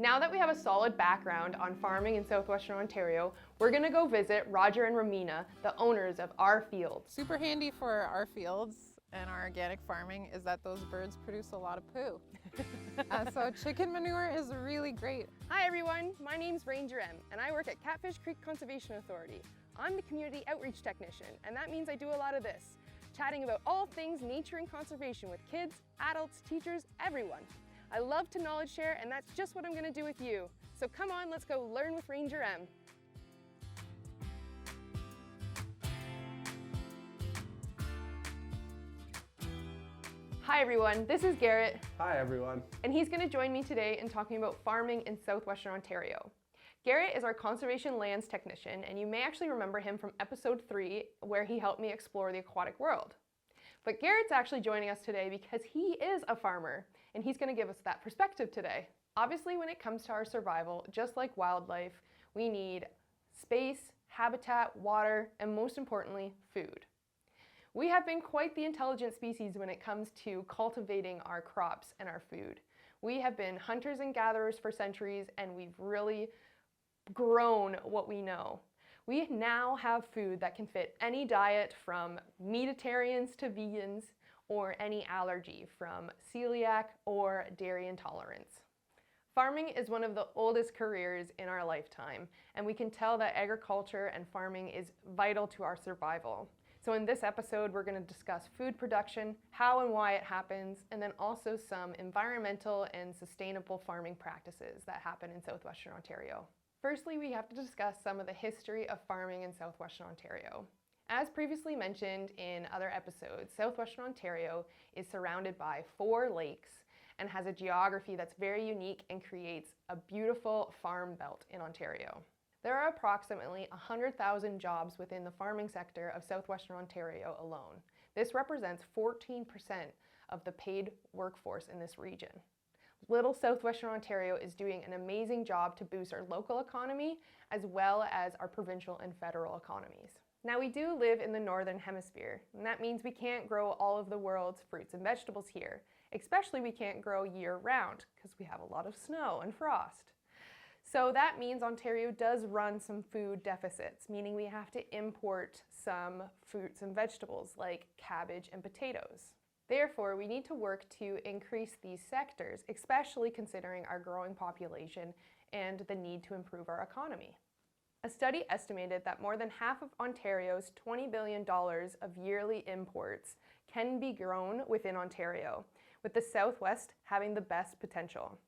Now that we have a solid background on farming in southwestern Ontario, we're going to go visit Roger and Romina, the owners of Our Fields. Super handy for our fields and our organic farming is that those birds produce a lot of poo. So chicken manure is really great. Hi everyone, my name's Ranger M and I work at Catfish Creek Conservation Authority. I'm the community outreach technician and that means I do a lot of this, chatting about all things nature and conservation with kids, adults, teachers, everyone. I love to knowledge share and that's just what I'm going to do with you. So come on, let's go learn with Ranger M. Hi everyone, this is Gerrit. Hi everyone. And he's going to join me today in talking about farming in southwestern Ontario. Gerrit is our conservation lands technician, and you may actually remember him from episode 3 where he helped me explore the aquatic world. But Gerrit's actually joining us today because he is a farmer, and he's going to give us that perspective today. Obviously, when it comes to our survival, just like wildlife, we need space, habitat, water, and most importantly, food. We have been quite the intelligent species when it comes to cultivating our crops and our food. We have been hunters and gatherers for centuries, and we've really grown what we know. We now have food that can fit any diet from meatitarians to vegans, or any allergy from celiac or dairy intolerance. Farming is one of the oldest careers in our lifetime, and we can tell that agriculture and farming is vital to our survival. So in this episode, we're going to discuss food production, how and why it happens, and then also some environmental and sustainable farming practices that happen in southwestern Ontario. Firstly, we have to discuss some of the history of farming in southwestern Ontario. As previously mentioned in other episodes, southwestern Ontario is surrounded by 4 lakes and has a geography that's very unique and creates a beautiful farm belt in Ontario. There are approximately 100,000 jobs within the farming sector of southwestern Ontario alone. This represents 14% of the paid workforce in this region. Little southwestern Ontario is doing an amazing job to boost our local economy as well as our provincial and federal economies. Now, we do live in the northern hemisphere, and that means we can't grow all of the world's fruits and vegetables here. Especially we can't grow year-round because we have a lot of snow and frost. So that means Ontario does run some food deficits, meaning we have to import some fruits and vegetables like cabbage and potatoes. Therefore, we need to work to increase these sectors, especially considering our growing population and the need to improve our economy. A study estimated that more than half of Ontario's $20 billion of yearly imports can be grown within Ontario, with the Southwest having the best potential.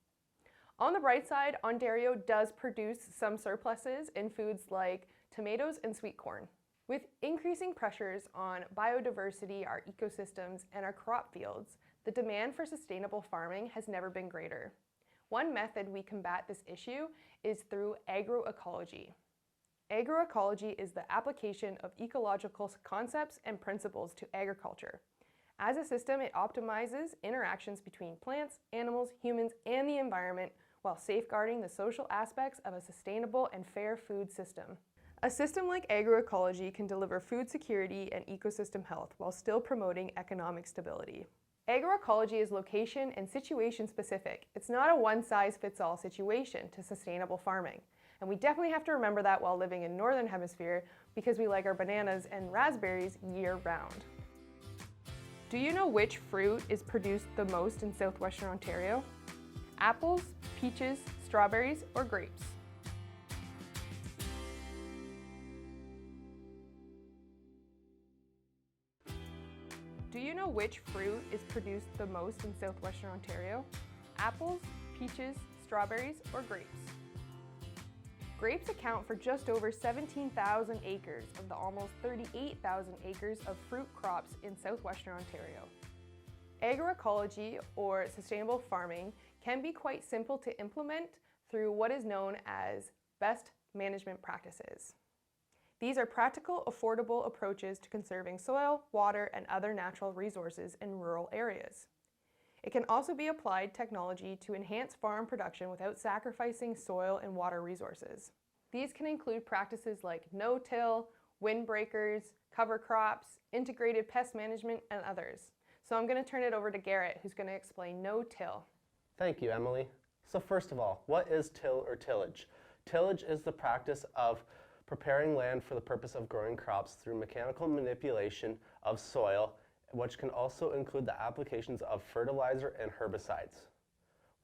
On the bright side, Ontario does produce some surpluses in foods like tomatoes and sweet corn. With increasing pressures on biodiversity, our ecosystems, and our crop fields, the demand for sustainable farming has never been greater. One method we combat this issue is through agroecology. Agroecology is the application of ecological concepts and principles to agriculture. As a system, it optimizes interactions between plants, animals, humans, and the environment while safeguarding the social aspects of a sustainable and fair food system. A system like agroecology can deliver food security and ecosystem health while still promoting economic stability. Agroecology is location and situation specific. It's not a one-size-fits-all situation to sustainable farming. And we definitely have to remember that while living in Northern Hemisphere because we like our bananas and raspberries year-round. Do you know which fruit is produced the most in southwestern Ontario? Apples, peaches, strawberries, or grapes? Do you know which fruit is produced the most in southwestern Ontario? Apples, peaches, strawberries, or grapes? Grapes account for just over 17,000 acres of the almost 38,000 acres of fruit crops in southwestern Ontario. Agroecology, or sustainable farming, can be quite simple to implement through what is known as best management practices. These are practical, affordable approaches to conserving soil, water, and other natural resources in rural areas. It can also be applied technology to enhance farm production without sacrificing soil and water resources. These can include practices like no-till, windbreakers, cover crops, integrated pest management, and others. So I'm going to turn it over to Gerrit, who's going to explain no-till. Thank you, Emily. So first of all, what is till or tillage? Tillage is the practice of preparing land for the purpose of growing crops through mechanical manipulation of soil, which can also include the applications of fertilizer and herbicides.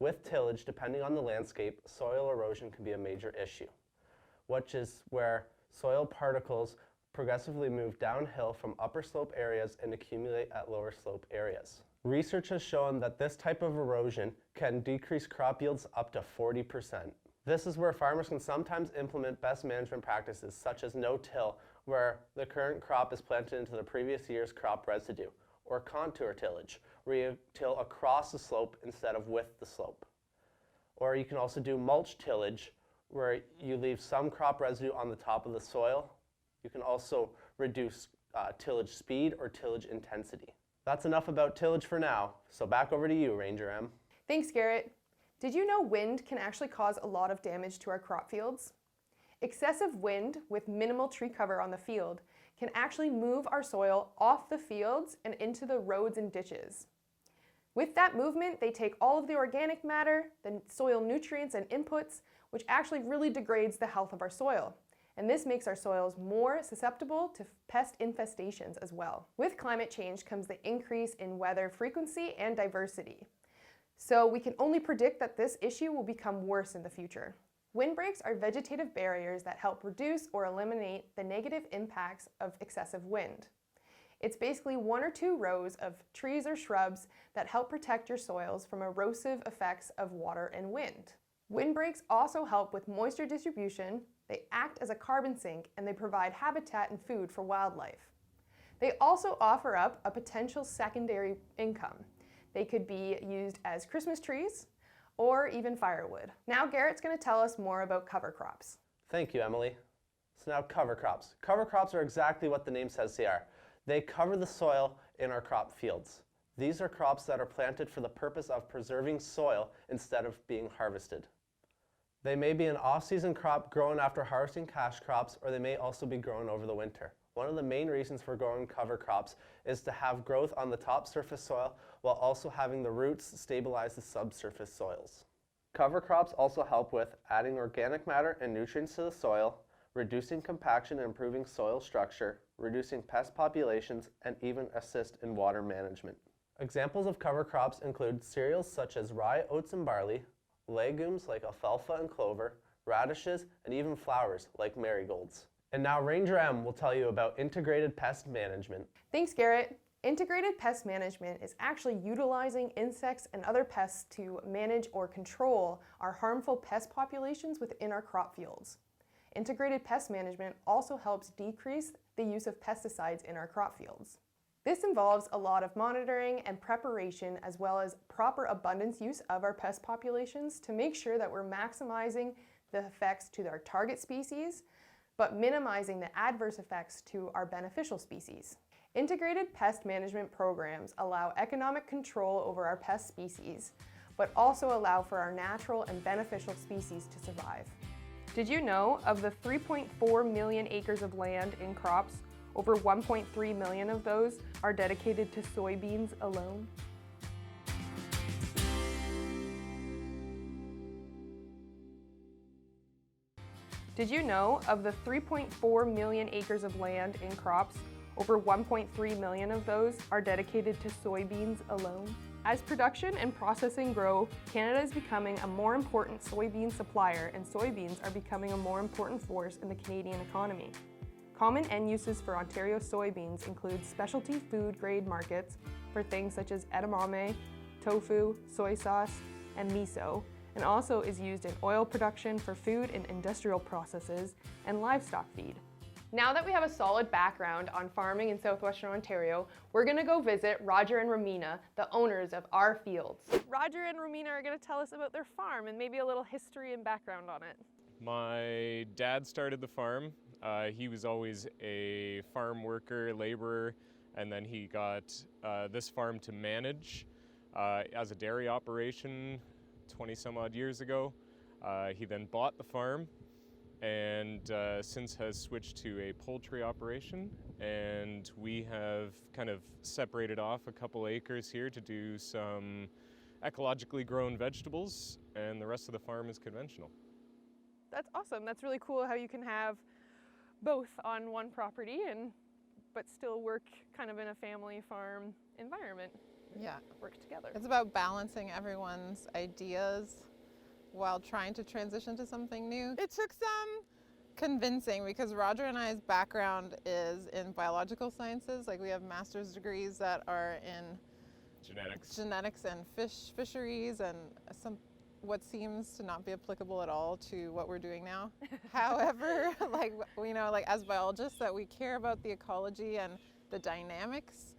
With tillage, depending on the landscape, soil erosion can be a major issue, which is where soil particles progressively move downhill from upper slope areas and accumulate at lower slope areas. Research has shown that this type of erosion can decrease crop yields up to 40%. This is where farmers can sometimes implement best management practices such as no-till, where the current crop is planted into the previous year's crop residue, or contour tillage, where you till across the slope instead of with the slope. Or you can also do mulch tillage, where you leave some crop residue on the top of the soil. You can also reduce tillage speed or tillage intensity. That's enough about tillage for now, so back over to you, Ranger M. Thanks, Gerrit. Did you know wind can actually cause a lot of damage to our crop fields? Excessive wind with minimal tree cover on the field can actually move our soil off the fields and into the roads and ditches. With that movement, they take all of the organic matter, the soil nutrients and inputs, which actually really degrades the health of our soil. And this makes our soils more susceptible to pest infestations as well. With climate change comes the increase in weather frequency and diversity. So we can only predict that this issue will become worse in the future. Windbreaks are vegetative barriers that help reduce or eliminate the negative impacts of excessive wind. It's basically one or two rows of trees or shrubs that help protect your soils from erosive effects of water and wind. Windbreaks also help with moisture distribution, they act as a carbon sink, and they provide habitat and food for wildlife. They also offer up a potential secondary income. They could be used as Christmas trees or even firewood. Now Gerrit's going to tell us more about cover crops. Thank you, Emily. So now cover crops. Cover crops are exactly what the name says they are. They cover the soil in our crop fields. These are crops that are planted for the purpose of preserving soil instead of being harvested. They may be an off-season crop grown after harvesting cash crops, or they may also be grown over the winter. One of the main reasons for growing cover crops is to have growth on the top surface soil while also having the roots stabilize the subsurface soils. Cover crops also help with adding organic matter and nutrients to the soil, reducing compaction and improving soil structure, reducing pest populations, and even assist in water management. Examples of cover crops include cereals such as rye, oats, and barley, legumes like alfalfa and clover, radishes, and even flowers like marigolds. And now Ranger M will tell you about integrated pest management. Thanks, Gerrit. Integrated pest management is actually utilizing insects and other pests to manage or control our harmful pest populations within our crop fields. Integrated pest management also helps decrease the use of pesticides in our crop fields. This involves a lot of monitoring and preparation, as well as proper abundance use of our pest populations to make sure that we're maximizing the effects to our target species, but minimizing the adverse effects to our beneficial species. Integrated pest management programs allow economic control over our pest species, but also allow for our natural and beneficial species to survive. Did you know of the 3.4 million acres of land in crops, over 1.3 million of those are dedicated to soybeans alone? Did you know of the 3.4 million acres of land in crops, over 1.3 million of those are dedicated to soybeans alone? As production and processing grow, Canada is becoming a more important soybean supplier, and soybeans are becoming a more important force in the Canadian economy. Common end uses for Ontario soybeans include specialty food grade markets for things such as edamame, tofu, soy sauce, and miso, and also is used in oil production for food and industrial processes and livestock feed. Now that we have a solid background on farming in southwestern Ontario, we're going to go visit Roger and Romina, the owners of our fields. Roger and Romina are going to tell us about their farm and maybe a little history and background on it. My dad started the farm. He was always a farm worker, laborer, and then he got this farm to manage as a dairy operation 20 some odd years ago. He then bought the farm and since has switched to a poultry operation, and we have kind of separated off a couple acres here to do some ecologically grown vegetables and the rest of the farm is conventional. That's awesome. That's really cool how you can have both on one property but still work kind of in a family farm environment. Yeah. Work together. It's about balancing everyone's ideas while trying to transition to something new. It took some convincing because Roger and I's background is in biological sciences. Like we have master's degrees that are in genetics and fisheries and what seems to not be applicable at all to what we're doing now. However, like we know, like as biologists, that we care about the ecology and the dynamics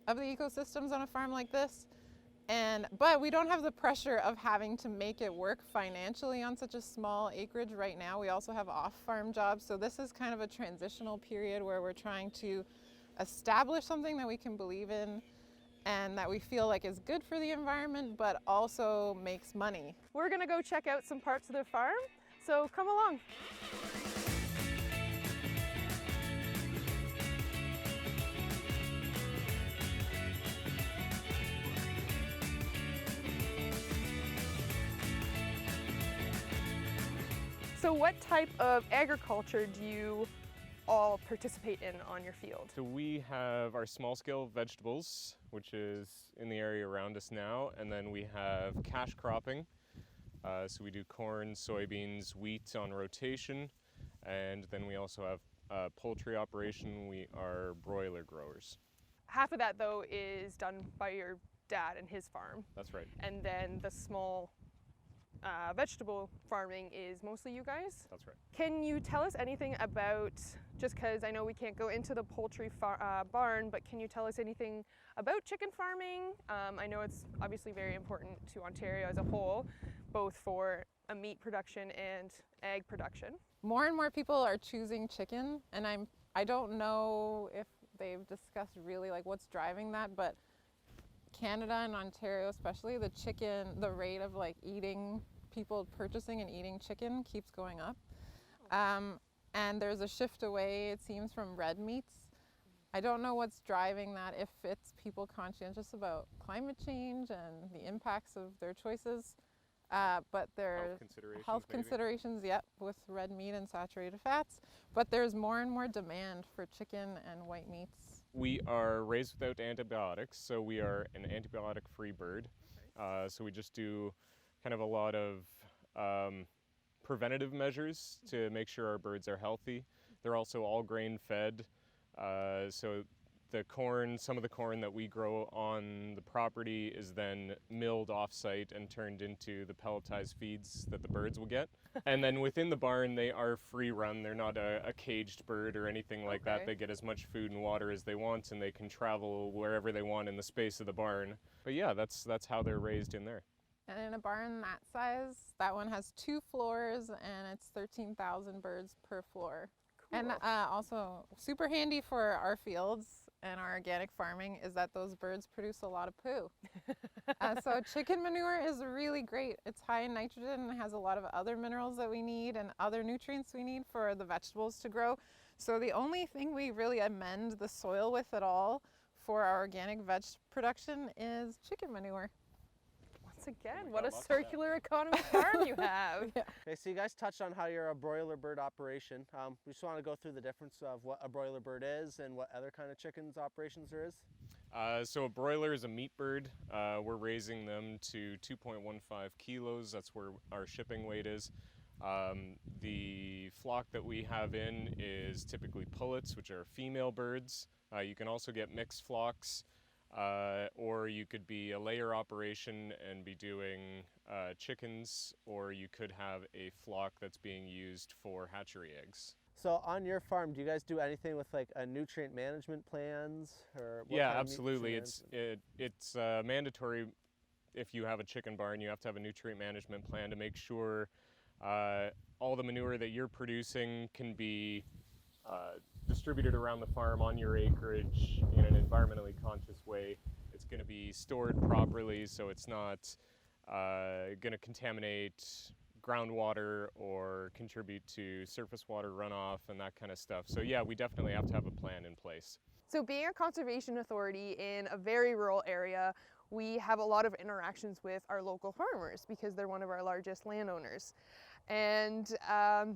of the ecosystems on a farm like this. But we don't have the pressure of having to make it work financially on such a small acreage right now. We also have off-farm jobs, so this is kind of a transitional period where we're trying to establish something that we can believe in and that we feel like is good for the environment, but also makes money. We're gonna go check out some parts of the farm, so come along. So what type of agriculture do you all participate in on your field? So we have our small scale vegetables, which is in the area around us now, and then we have cash cropping. So we do corn, soybeans, wheat on rotation, and then we also have a poultry operation. We are broiler growers. Half of that though is done by your dad and his farm. That's right. And then the small vegetable farming is mostly you guys? That's right. Can you tell us anything about, just because I know we can't go into the poultry barn, but can you tell us anything about chicken farming? I know it's obviously very important to Ontario as a whole, both for a meat production and egg production. More and more people are choosing chicken, and I don't know if they've discussed really like what's driving that, but Canada and Ontario especially, the rate of like people purchasing and eating chicken keeps going up. And there's a shift away, it seems, from red meats. I don't know what's driving that, if it's people conscientious about climate change and the impacts of their choices, but there's health considerations, yep, with red meat and saturated fats. But there's more and more demand for chicken and white meats. We are raised without antibiotics, so we are an antibiotic-free bird. So we just do kind of a lot of preventative measures to make sure our birds are healthy. They're also all grain fed, so some of the corn that we grow on the property is then milled off-site and turned into the pelletized feeds that the birds will get. And then within the barn, they are free run. They're not a caged bird or anything like that. They get as much food and water as they want, and they can travel wherever they want in the space of the barn. But yeah, that's how they're raised in there. And in a barn that size, that one has 2 floors and it's 13,000 birds per floor. Cool. And also super handy for our fields and our organic farming is that those birds produce a lot of poo. So chicken manure is really great. It's high in nitrogen and has a lot of other minerals that we need and other nutrients we need for the vegetables to grow. So the only thing we really amend the soil with at all for our organic veg production is chicken manure. Once again, what a circular economy farm you have. Yeah. Okay, so you guys touched on how you're a broiler bird operation. We just want to go through the difference of what a broiler bird is and what other kind of chickens operations there is. So a broiler is a meat bird. We're raising them to 2.15 kilos. That's where our shipping weight is. The flock that we have in is typically pullets, which are female birds. You can also get mixed flocks. Or you could be a layer operation and be doing chickens, or you could have a flock that's being used for hatchery eggs. So on your farm, do you guys do anything with like a nutrient management plans? Or what Yeah, kind of absolutely. It's mandatory if you have a chicken barn. You have to have a nutrient management plan to make sure all the manure that you're producing can be distributed around the farm on your acreage in an environmentally conscious way. It's going to be stored properly, so it's not going to contaminate groundwater or contribute to surface water runoff and that kind of stuff. So yeah, we definitely have to have a plan in place. So being a conservation authority in a very rural area, we have a lot of interactions with our local farmers because they're one of our largest landowners. And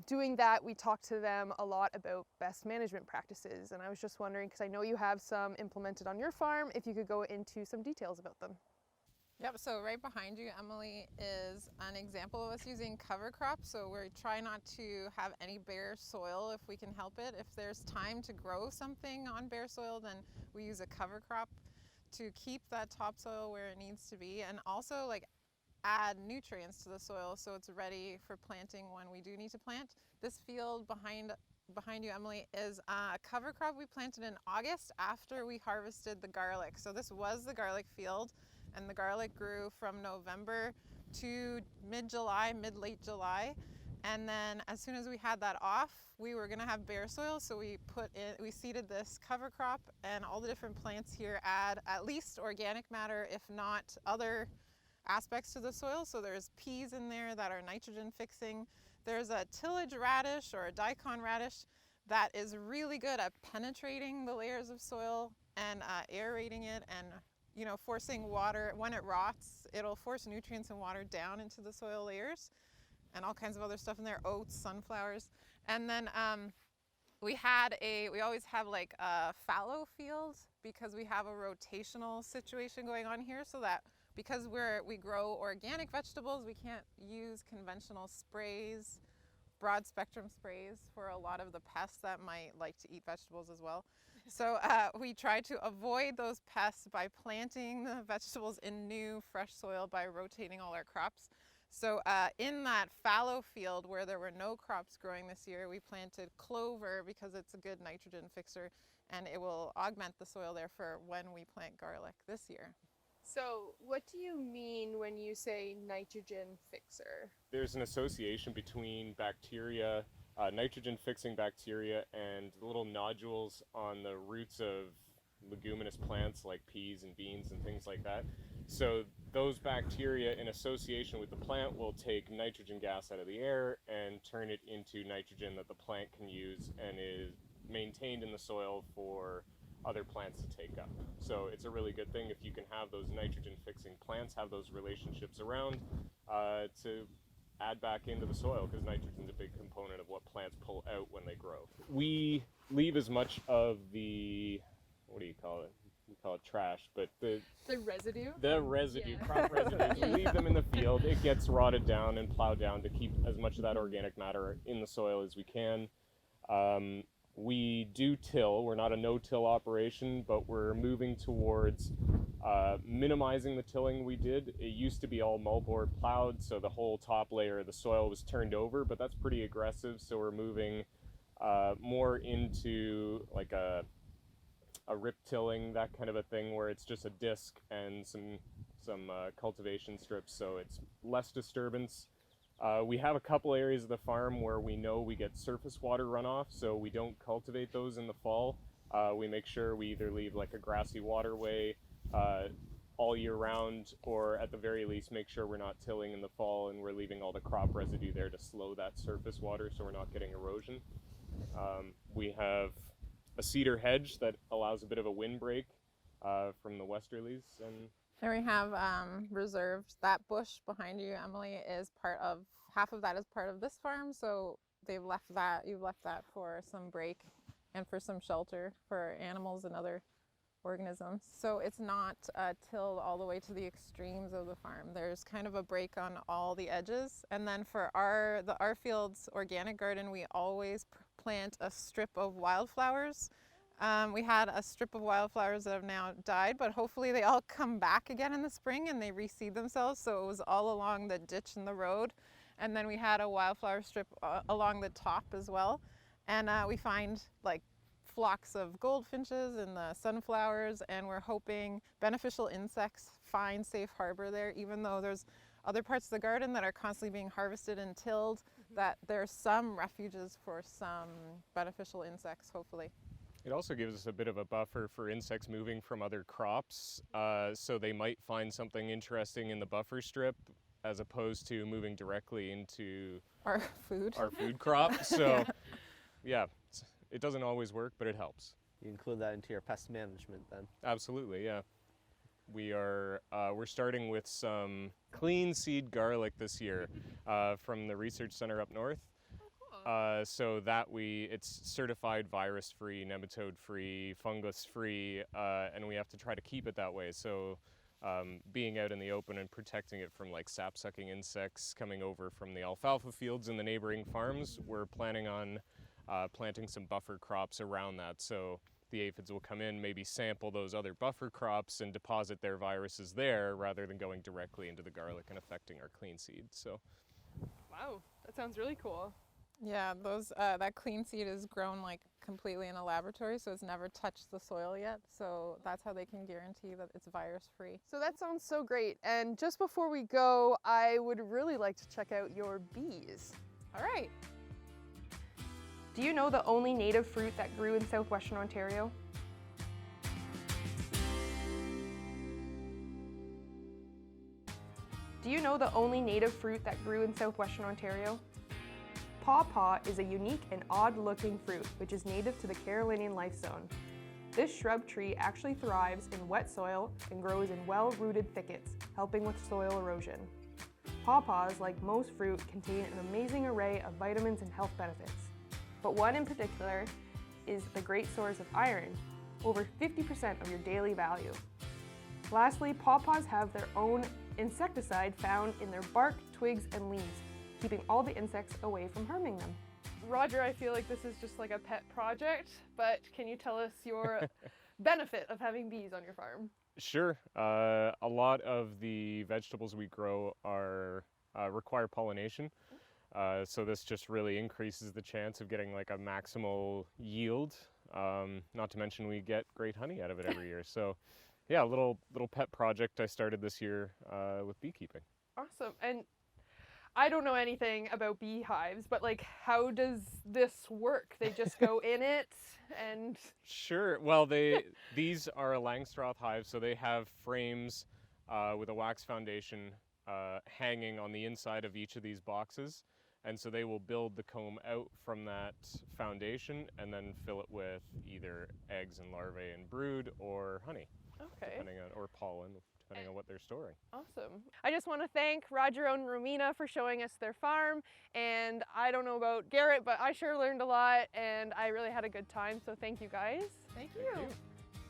doing that, we talk to them a lot about best management practices. And I was just wondering, because I know you have some implemented on your farm, if you could go into some details about them. Yep, so right behind you, Emily, is an example of us using cover crops. So we try not to have any bare soil if we can help it. If there's time to grow something on bare soil, then we use a cover crop to keep that topsoil where it needs to be, and also like add nutrients to the soil so it's ready for planting when we do need to plant. This field behind you, Emily, is a cover crop we planted in August after we harvested the garlic. So this was the garlic field, and the garlic grew from November to mid-late July. And then as soon as we had that off, we were gonna have bare soil, so we seeded this cover crop, and all the different plants here add at least organic matter, if not other aspects to the soil. So there's peas in there that are nitrogen fixing. There's a tillage radish or a daikon radish that is really good at penetrating the layers of soil and aerating it, and forcing water. When it rots, it'll force nutrients and water down into the soil layers, and all kinds of other stuff in there, oats, sunflowers. And then we always have like a fallow field because we have a rotational situation going on here, so that because we grow organic vegetables, we can't use conventional sprays, broad spectrum sprays, for a lot of the pests that might like to eat vegetables as well. So we try to avoid those pests by planting the vegetables in new fresh soil by rotating all our crops. So in that fallow field where there were no crops growing this year, we planted clover because it's a good nitrogen fixer, and it will augment the soil there for when we plant garlic this year. So what do you mean when you say nitrogen fixer? There's an association between bacteria, nitrogen-fixing bacteria, and little nodules on the roots of leguminous plants like peas and beans and things like that. So those bacteria, in association with the plant, will take nitrogen gas out of the air and turn it into nitrogen that the plant can use and is maintained in the soil for other plants to take up. So it's a really good thing if you can have those nitrogen-fixing plants, have those relationships around to add back into the soil, because nitrogen's a big component of what plants pull out when they grow. We leave as much of the, what do you call it? We call it trash, but the residue? The residue, Yeah. crop residues, we leave them in the field. It gets rotted down and plowed down to keep as much of that organic matter in the soil as we can. We do till. We're not a no-till operation, but we're moving towards minimizing the tilling we did. It used to be all moldboard plowed, so the whole top layer of the soil was turned over, but that's pretty aggressive, so we're moving more into like a rip tilling, that kind of a thing, where it's just a disc and some cultivation strips, so it's less disturbance. We have a couple areas of the farm where we know we get surface water runoff, so we don't cultivate those in the fall. We make sure we either leave like a grassy waterway all year round, or at the very least make sure we're not tilling in the fall and we're leaving all the crop residue there to slow that surface water so we're not getting erosion. We have a cedar hedge that allows a bit of a windbreak from the westerlies. And There we have reserved, that bush behind you, Emily, is half of that is part of this farm, so you've left that for some break and for some shelter for animals and other organisms. So it's not tilled all the way to the extremes of the farm. There's kind of a break on all the edges. And then for our field's organic garden, we always plant a strip of wildflowers. We had a strip of wildflowers that have now died, but hopefully they all come back again in the spring and they reseed themselves. So it was all along the ditch and the road. And then we had a wildflower strip along the top as well. And we find like flocks of goldfinches and the sunflowers, and we're hoping beneficial insects find safe harbor there, even though there's other parts of the garden that are constantly being harvested and tilled, that there's some refuges for some beneficial insects, hopefully. it also gives us a bit of a buffer for insects moving from other crops, so they might find something interesting in the buffer strip as opposed to moving directly into Our food. our food crop. So yeah, it doesn't always work, but it helps. You include that into your pest management then. Absolutely, yeah. we're starting with some clean seed garlic this year from the research center up north. So that it's certified virus-free, nematode-free, fungus-free, and we have to try to keep it that way. So being out in the open and protecting it from like sap-sucking insects coming over from the alfalfa fields in the neighboring farms, we're planning on planting some buffer crops around that. So the aphids will come in, maybe sample those other buffer crops and deposit their viruses there rather than going directly into the garlic and affecting our clean seed. So, Wow, that sounds really cool. Yeah, that clean seed is grown like completely in a laboratory, so it's never touched the soil yet. So that's how they can guarantee that it's virus free. So that sounds so great. And just before we go, I would really like to check out your bees. All right. Do you know the only native fruit that grew in southwestern Ontario? Do you know the only native fruit that grew in southwestern Ontario? Pawpaw is a unique and odd-looking fruit which is native to the Carolinian life zone. This shrub tree actually thrives in wet soil and grows in well-rooted thickets, helping with soil erosion. Pawpaws, like most fruit, contain an amazing array of vitamins and health benefits. But one in particular is the great source of iron, over 50% of your daily value. Lastly, pawpaws have their own insecticide found in their bark, twigs, and leaves, keeping all the insects away from harming them. Roger, I feel like this is just like a pet project, but can you tell us your benefit of having bees on your farm? sure. A lot of the vegetables we grow require pollination. So this just really increases the chance of getting like a maximal yield. Not to mention we get great honey out of it every year. So yeah, a little pet project I started this year with beekeeping. Awesome. And I don't know anything about beehives, but like, how does this work? They just go in it and... Sure. Well, these are a Langstroth hive, so they have frames with a wax foundation hanging on the inside of each of these boxes. And so they will build the comb out from that foundation and then fill it with either eggs and larvae and brood or honey. Okay. Or pollen, depending on what they're storing. Awesome. I just want to thank Roger and Romina for showing us their farm. And I don't know about Gerrit, but I sure learned a lot and I really had a good time. So thank you guys. Thank you.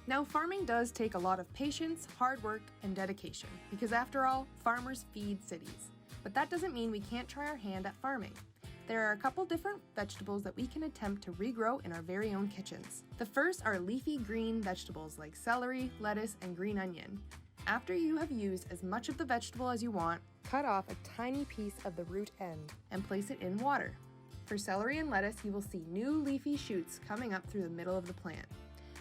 Now, farming does take a lot of patience, hard work, and dedication, because after all, farmers feed cities. But that doesn't mean we can't try our hand at farming. There are a couple different vegetables that we can attempt to regrow in our very own kitchens. The first are leafy green vegetables like celery, lettuce, and green onion. After you have used as much of the vegetable as you want, cut off a tiny piece of the root end and place it in water. For celery and lettuce, you will see new leafy shoots coming up through the middle of the plant.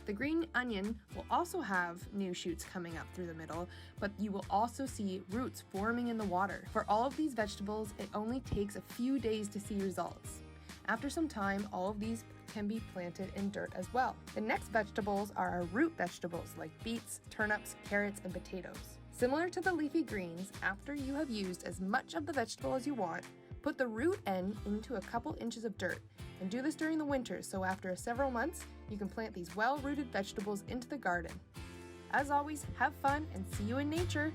The green onion will also have new shoots coming up through the middle, but you will also see roots forming in the water. For all of these vegetables, it only takes a few days to see results. After some time, all of these can be planted in dirt as well. The next vegetables are our root vegetables like beets, turnips, carrots, and potatoes. Similar to the leafy greens, after you have used as much of the vegetable as you want, put the root end into a couple inches of dirt, and do this during the winter so after several months, you can plant these well-rooted vegetables into the garden. As always, have fun and see you in nature!